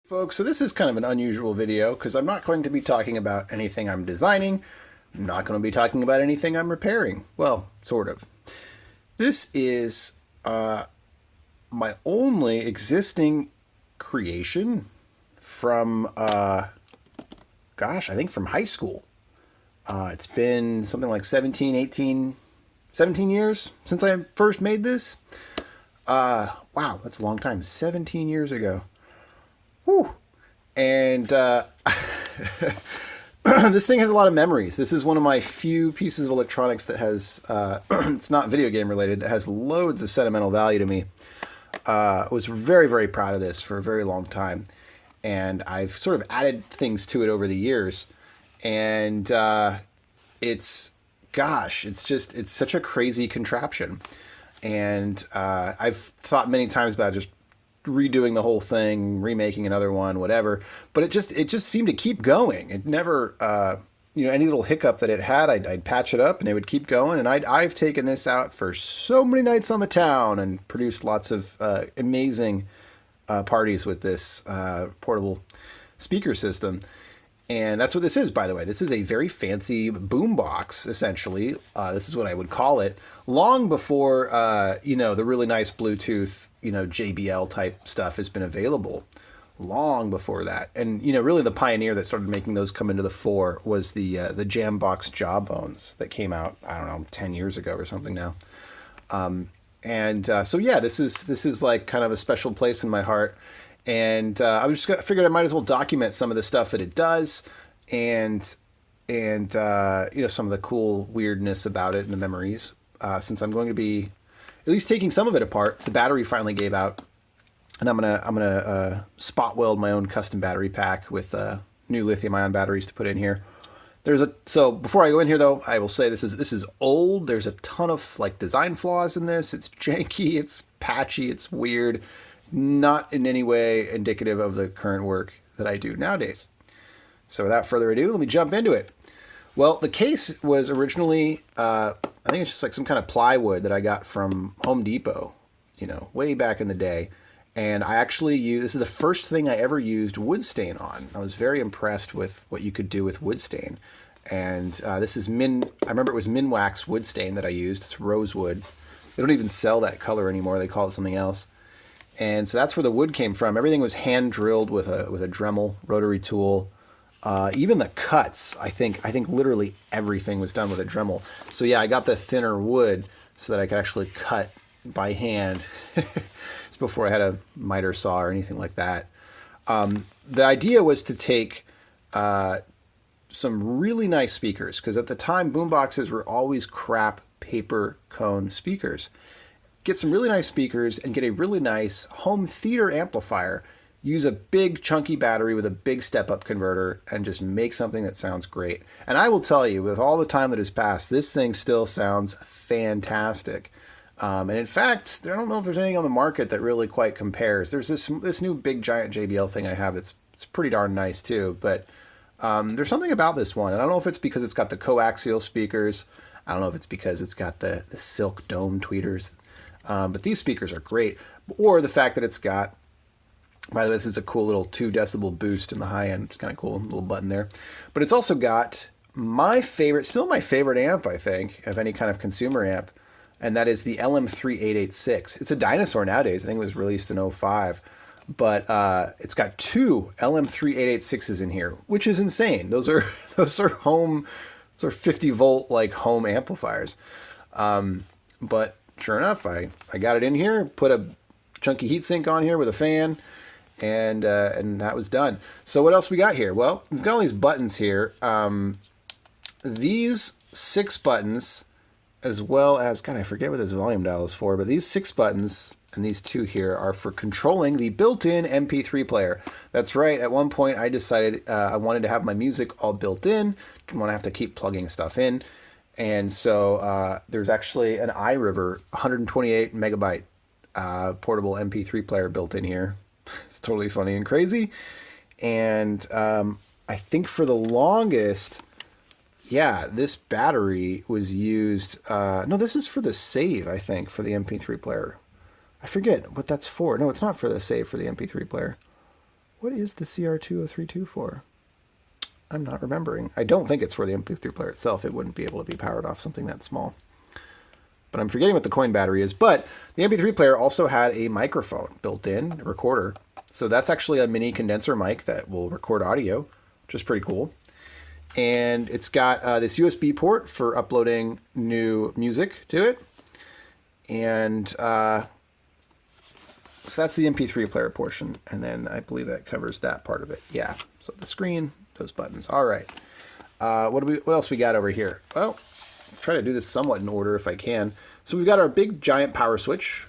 Folks, so this is kind of an unusual video because I'm not going to be talking about anything I'm designing. I'm not going to be talking about anything I'm repairing. Well, sort of. This is my only existing creation from, I think from high school. It's been something like 17 years since I first made this. Wow, that's a long time. 17 years ago. Whew. And this thing has a lot of memories. This is one of my few pieces of electronics that has, it's not video game related, that has loads of sentimental value to me. I was very, very proud of this for a very long time. And I've sort of added things to it over the years. And it's such a crazy contraption. And I've thought many times about just redoing the whole thing, remaking another one, whatever. But it just seemed to keep going. It never, any little hiccup that it had, I'd patch it up and it would keep going. And I've taken this out for so many nights on the town and produced lots of amazing parties with this portable speaker system. And that's what this is, by the way. This is a very fancy boombox, essentially. This is what I would call it. Long before, the really nice Bluetooth, JBL type stuff has been available. Long before that. And, really the pioneer that started making those come into the fore was the Jambox Jawbones that came out, 10 years ago or something now. This is like kind of a special place in my heart. And I figured I might as well document some of the stuff that it does, and some of the cool weirdness about it and the memories. Since I'm going to be at least taking some of it apart, the battery finally gave out, and I'm gonna spot weld my own custom battery pack with new lithium-ion batteries to put in here. So before I go in here though, I will say this is old. There's a ton of design flaws in this. It's janky. It's patchy. It's weird. Not in any way indicative of the current work that I do nowadays. So without further ado, let me jump into it. Well, the case was originally, I think it's just like some kind of plywood that I got from Home Depot, way back in the day. And I actually this is the first thing I ever used wood stain on. I was very impressed with what you could do with wood stain. And this is I remember it was Minwax wood stain that I used. It's rosewood. They don't even sell that color anymore. They call it something else. And so that's where the wood came from. Everything was hand drilled with a Dremel rotary tool. Even the cuts, I think literally everything was done with a Dremel. So yeah, I got the thinner wood so that I could actually cut by hand. It's before I had a miter saw or anything like that. The idea was to take some really nice speakers, because at the time boomboxes were always crap paper cone speakers. Get some really nice speakers and get a really nice home theater amplifier. Use a big chunky battery with a big step-up converter and just make something that sounds great. And I will tell you, with all the time that has passed, this thing still sounds fantastic. And in fact, I don't know if there's anything on the market that really quite compares. There's this new big giant JBL thing I have that's pretty darn nice too. But there's something about this one. And I don't know if it's because it's got the coaxial speakers. I don't know if it's because it's got the silk dome tweeters. But these speakers are great. Or the fact that it's got, by the way, this is a cool little 2 decibel boost in the high end. It's kind of cool, little button there. But it's also got still my favorite amp, I think, of any kind of consumer amp. And that is the LM3886. It's a dinosaur nowadays. I think it was released in 2005. But it's got 2 LM3886s in here, which is insane. Those are home, those are 50 volt home amplifiers. But sure enough, I got it in here, put a chunky heatsink on here with a fan, and that was done. So what else we got here? Well, we've got all these buttons here. These 6 buttons, as well as, God, I forget what this volume dial is for, but these 6 buttons and these 2 here are for controlling the built-in MP3 player. That's right. At one point, I decided I wanted to have my music all built in. Didn't want to have to keep plugging stuff in. And so there's actually an iRiver 128 megabyte portable MP3 player built in here. It's totally funny and crazy. And I think for the longest, this battery was used. No, this is for the save, I think, for the MP3 player. I forget what that's for. No, it's not for the save for the MP3 player. What is the CR2032 for? I'm not remembering. I don't think it's for the MP3 player itself. It wouldn't be able to be powered off something that small. But I'm forgetting what the coin battery is. But the MP3 player also had a microphone built in, a recorder. So that's actually a mini condenser mic that will record audio, which is pretty cool. And it's got this USB port for uploading new music to it. And so that's the MP3 player portion. And then I believe that covers that part of it. Yeah. So the screen, those buttons. All right. What else we got over here? Well, let's try to do this somewhat in order if I can. So we've got our big giant power switch.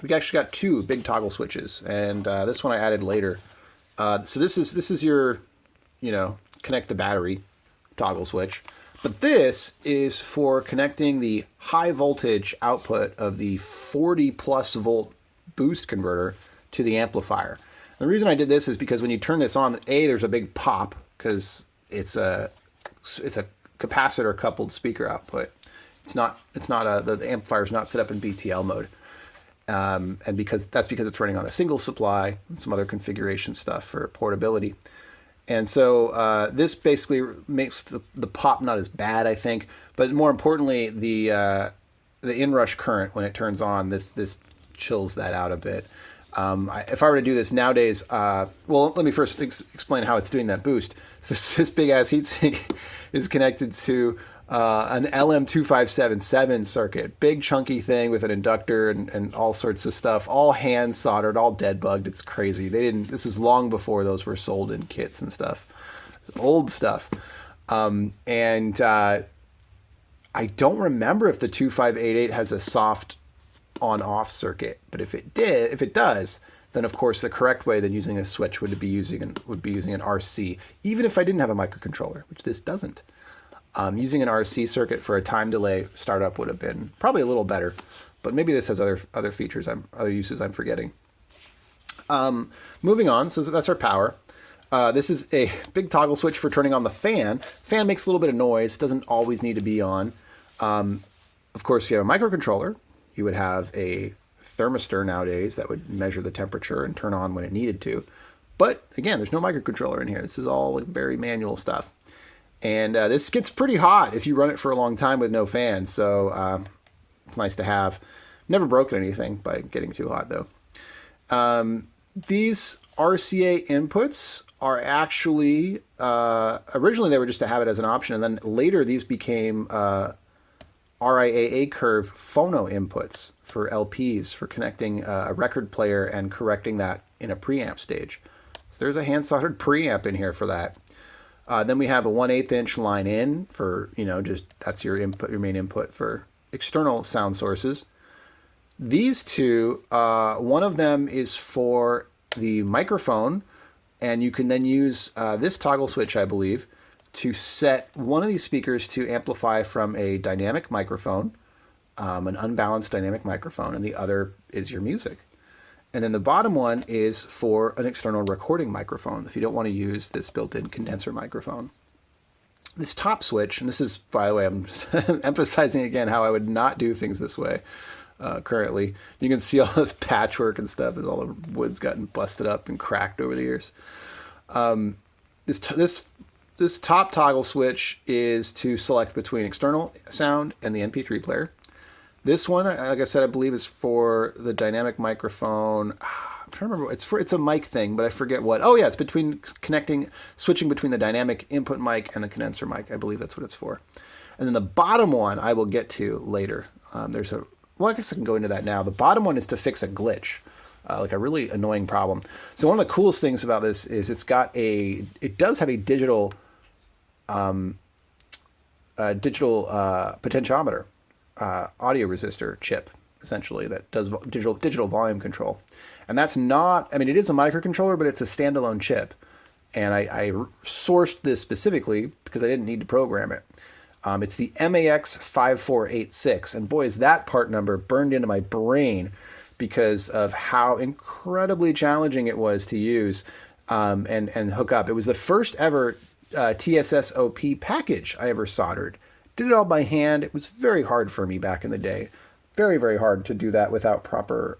We actually got two big toggle switches, and this one I added later. So this is your, connect the battery toggle switch. But this is for connecting the high voltage output of the 40 plus volt boost converter to the amplifier. The reason I did this is because when you turn this on, there's a big pop because it's a capacitor coupled speaker output. The amplifier's not set up in BTL mode. And because it's running on a single supply and some other configuration stuff for portability. And so this basically makes the pop not as bad, I think, but more importantly, the inrush current when it turns on, this chills that out a bit. If I were to do this nowadays, let me first explain how it's doing that boost. So this big ass heatsink is connected to an LM2577 circuit, big chunky thing with an inductor and all sorts of stuff, all hand soldered, all dead bugged. It's crazy. This was long before those were sold in kits and stuff. It's old stuff. I don't remember if the 2588 has a soft on-off circuit, but if it does, then of course the correct way than using a switch would be using an RC, even if I didn't have a microcontroller, which this doesn't. Using an RC circuit for a time delay startup would have been probably a little better, but maybe this has other features, other uses I'm forgetting. Moving on, so that's our power. This is a big toggle switch for turning on the fan. Fan makes a little bit of noise. It doesn't always need to be on. Of course, if you have a microcontroller, you would have a thermistor nowadays that would measure the temperature and turn on when it needed to. But again, there's no microcontroller in here. This is all very manual stuff. And this gets pretty hot if you run it for a long time with no fan. So it's nice to have. Never broken anything by getting too hot, though. These RCA inputs are actually, originally they were just to have it as an option. And then later these became RIAA curve phono inputs for LPs for connecting a record player and correcting that in a preamp stage. So there's a hand soldered preamp in here for that. Then we have a 1/8 inch line in for, that's your input, your main input for external sound sources. These two, one of them is for the microphone, and you can then use this toggle switch, I believe, to set one of these speakers to amplify from a dynamic microphone, an unbalanced dynamic microphone, and the other is your music. And then the bottom one is for an external recording microphone if you don't want to use this built-in condenser microphone. This top switch, and this is, by the way, I'm emphasizing again how I would not do things this way currently. You can see all this patchwork and stuff as all the wood's gotten busted up and cracked over the years. This top toggle switch is to select between external sound and the MP3 player. This one, like I said, I believe is for the dynamic microphone. I'm trying to remember. It's a mic thing, but I forget what. Oh yeah, it's switching between the dynamic input mic and the condenser mic. I believe that's what it's for. And then the bottom one I will get to later. I guess I can go into that now. The bottom one is to fix a glitch, like a really annoying problem. So one of the coolest things about this is it does have a digital potentiometer. Audio resistor chip, essentially, that does digital volume control. And that's not, it is a microcontroller, but it's a standalone chip. And I sourced this specifically because I didn't need to program it. It's the MAX5486. And boy, is that part number burned into my brain because of how incredibly challenging it was to use and hook up. It was the first ever TSSOP package I ever soldered. Did it all by hand. It was very hard for me back in the day. Very, very hard to do that without proper,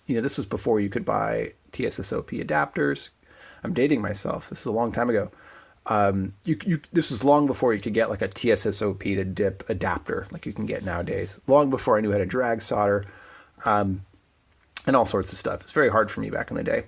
this was before you could buy TSSOP adapters. I'm dating myself. This was a long time ago. This was long before you could get like a TSSOP to dip adapter like you can get nowadays. Long before I knew how to drag solder, and all sorts of stuff. It's very hard for me back in the day.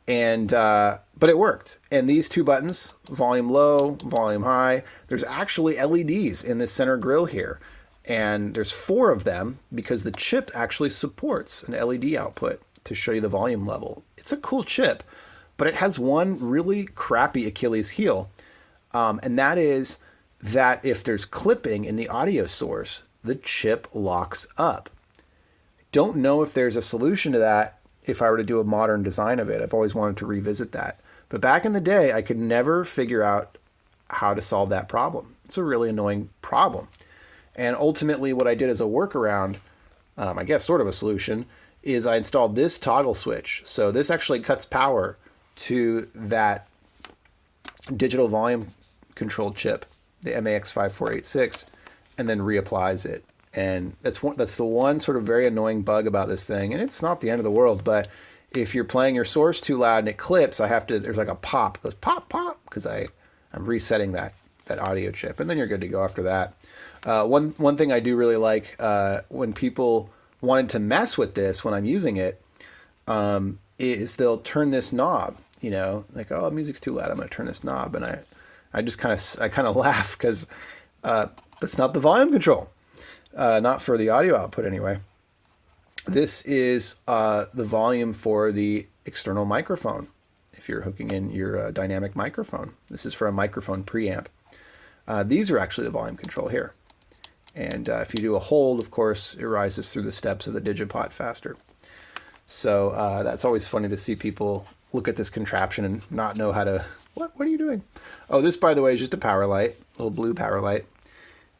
And but it worked. And these two buttons, volume low, volume high, there's actually LEDs in this center grill here. And there's 4 of them because the chip actually supports an LED output to show you the volume level. It's a cool chip, but it has one really crappy Achilles heel. And that is that if there's clipping in the audio source, the chip locks up. Don't know if there's a solution to that if I were to do a modern design of it. I've always wanted to revisit that. But back in the day, I could never figure out how to solve that problem. It's a really annoying problem. And ultimately what I did as a workaround, I guess sort of a solution, is I installed this toggle switch. So this actually cuts power to that digital volume control chip, the MAX5486, and then reapplies it. And that's the one sort of very annoying bug about this thing. And it's not the end of the world, but if you're playing your source too loud and it clips, there's like a pop. It goes pop, pop, because I'm resetting that audio chip. And then you're good to go after that. One thing I do really like when people wanted to mess with this when I'm using it is they'll turn this knob, like, oh, music's too loud, I'm going to turn this knob. And I just kind of laugh because that's not the volume control. Not for the audio output anyway. This is the volume for the external microphone. If you're hooking in your dynamic microphone, this is for a microphone preamp. These are actually the volume control here. And if you do a hold, of course, it rises through the steps of the Digipot faster. So that's always funny to see people look at this contraption and not know how to, what are you doing? Oh, this, by the way, is just a power light, little blue power light.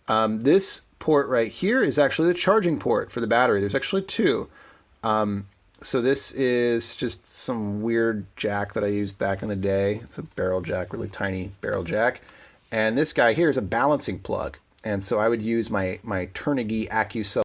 This port right here is actually the charging port for the battery. There's actually 2. So this is just some weird jack that I used back in the day. It's a barrel jack, really tiny barrel jack. And this guy here is a balancing plug. And so I would use my Turnigi AccuCell